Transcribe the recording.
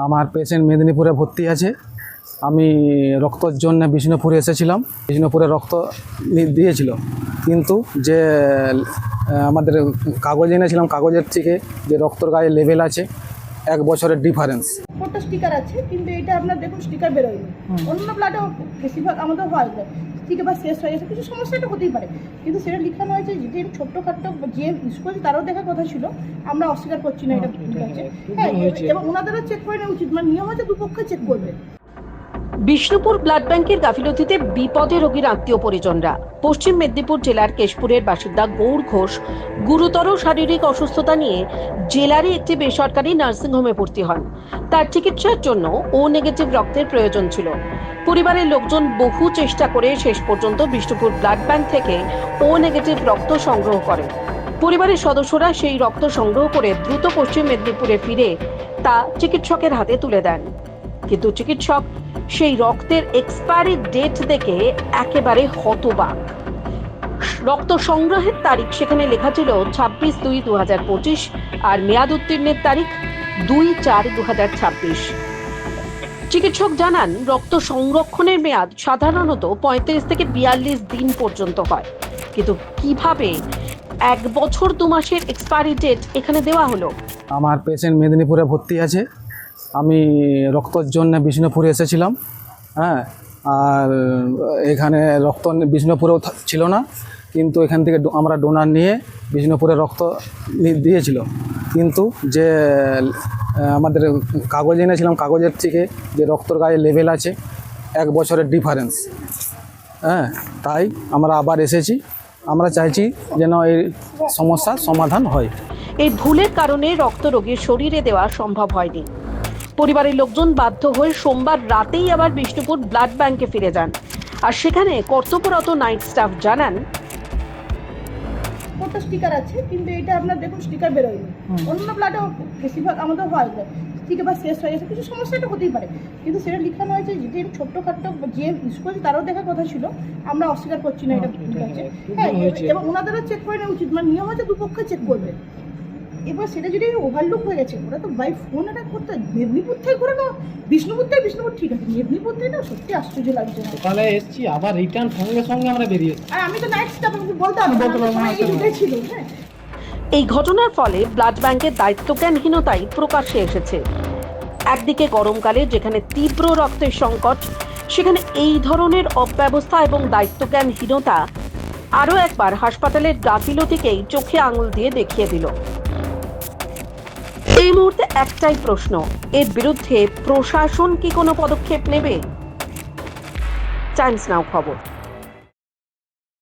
আমার পেশেন্ট মেদিনীপুরে ভর্তি আছে। আমি রক্তর জন্য বিষ্ণুপুরে এসেছিলাম। বিষ্ণুপুরে রক্ত দিয়েছিল, কিন্তু যে আমাদের কাগজ এনেছিলাম, কাগজের থেকে যে রক্তর গায়ে লেভেল আছে 1 বছরের ডিফারেন্স। একটা স্টিকার আছে, কিন্তু এটা আপনার দেখুন স্টিকার বেরোয়নি। অন্য ব্লাডে বেশিরভাগ আমাদের হয় স্টিকার বা শেষ হয়ে গেছে, কিছু সমস্যা এটা হতেই পারে, কিন্তু সেটা লেখানো হয়েছে যেটা ছোট্টখাট্ট যে ইউজ করেছে তারও দেখার কথা ছিল। আমরা অস্বীকার করছি না, এটা ঠিক আছে। হ্যাঁ, এবং ওনাদেরও চেক করে নেওয়া উচিত, মানে নিয়ম আছে দুপক্ষে চেক করবে। বিষ্ণুপুর ব্লাড ব্যাংকের গাফিলতিতে বিপদে রোগীর আত্মীয় পরিজনরা। পশ্চিম মেদিনীপুর জেলার কেশপুরের বাসিন্দা গৌর ঘোষ গুরুতর শারীরিক অসুস্থতা নিয়ে জেলারই একটি বেসরকারি নার্সিংহোমে ভর্তি হন। তার চিকিৎসার জন্য ও নেগেটিভ রক্তের প্রয়োজন ছিল। পরিবারের লোকজন বহু চেষ্টা করে শেষ পর্যন্ত বিষ্ণুপুর ব্লাড ব্যাংক থেকে ও নেগেটিভ রক্ত সংগ্রহ করেন। পরিবারের সদস্যরা সেই রক্ত সংগ্রহ করে দ্রুত পশ্চিম মেদিনীপুরে ফিরে তা চিকিৎসকের হাতে তুলে দেন, কিন্তু চিকিৎসক সেই রক্তের এক্সপায়ারি ডেট দেখে একেবারে হতবাক। রক্ত সংগ্রহের তারিখ সেখানে লেখা ছিল 26/2/2025 আর মেয়াদ উত্তীর্ণের তারিখ 2/4/2026। চিকিৎসক জানান, রক্ত সংরক্ষণের মেয়াদ সাধারণত 35 থেকে 42 দিন পর্যন্ত হয়, কিন্তু কিভাবে 1 বছর 2 মাসের এক্সপায়ারি ডেট এখানে দেওয়া হলো? আমার পেশেন্ট মেদিনীপুরে ভর্তি আছে। আমি রক্তর জন্য বিষ্ণুপুরে এসেছিলাম। হ্যাঁ, আর এখানে রক্ত বিষ্ণুপুরেও ছিল না, কিন্তু এখান থেকে আমরা ডোনার নিয়ে বিষ্ণুপুরে রক্ত দিয়েছিল, কিন্তু যে আমাদের কাগজ এনেছিলাম, কাগজের থেকে যে রক্তর গায়ে লেভেল আছে 1 বছরের ডিফারেন্স। হ্যাঁ, তাই আমরা আবার এসেছি। আমরা চাইছি যেন এই সমস্যার সমাধান হয়। এই ভুলের কারণে রক্ত রোগীর শরীরে দেওয়া সম্ভব হয়নি। পরিবারের লোকজন বাধ্য হয়ে সোমবার রাতেই আবার বিষ্ণুপুর ব্লাড ব্যাংকে ফিরে যান, আর সেখানে কর্তব্যরত নাইট স্টাফ জানান, একটা স্টিকার আছে, কিন্তু এটা আপনার দেখুন স্টিকার বেরোয়নি। অন্য ব্লাডে বেশিরভাগ আমাদের হয় স্টিকার বা শেষ হয়ে গেছে, কিছু সমস্যা এটা হতেই পারে, কিন্তু সেটা লেখানো হয়েছে যেটা ছোট্টখাট্ট যে ইউজ করেছে তারও দেখার কথা ছিল। আমরা অস্বীকার করছি না, এটা ঠিক আছে। হ্যাঁ, এবং ওনাদেরও চেক করে নেওয়া উচিত, মানে নিয়ম আছে দুপক্ষে চেক করবে। এবার সেটা যদি ওভারলুক হয়ে গেছে, ওরা তো বাই ফোন এটা করতে মেদিনীপুর থেকে করে না, বিষ্ণুপুর থেকে বিষ্ণুপুর ঠিক আছে, মেদিনীপুর থেকে না সত্যি আশ্চর্য লাগছে। সকালে এসেছি, আবার রিটার্ন সঙ্গে সঙ্গে আমরা বেরিয়ে এসেছি। আর আমি তো নাইট স্টাফ, আমি বলতে পারবো ছিল। হ্যাঁ, এই ঘটনার ফলে ব্লাড ব্যাংকের দায়িত্বজ্ঞানহীনতাই প্রকাশ্যে এসেছে। একদিকে গরমকালে যেখানে তীব্র রক্তের সংকট, সেখানে এই ধরনের অব্যবস্থা এবং দায়িত্বজ্ঞানহীনতা আরও একবার হাসপাতালের গাফিলতিকেই চোখে আঙুল দিয়ে দেখিয়ে দিল। এই মুহূর্তে একটাই প্রশ্ন, এর বিরুদ্ধে প্রশাসন কি কোনো পদক্ষেপ নেবে? টাইমস নাও খবর।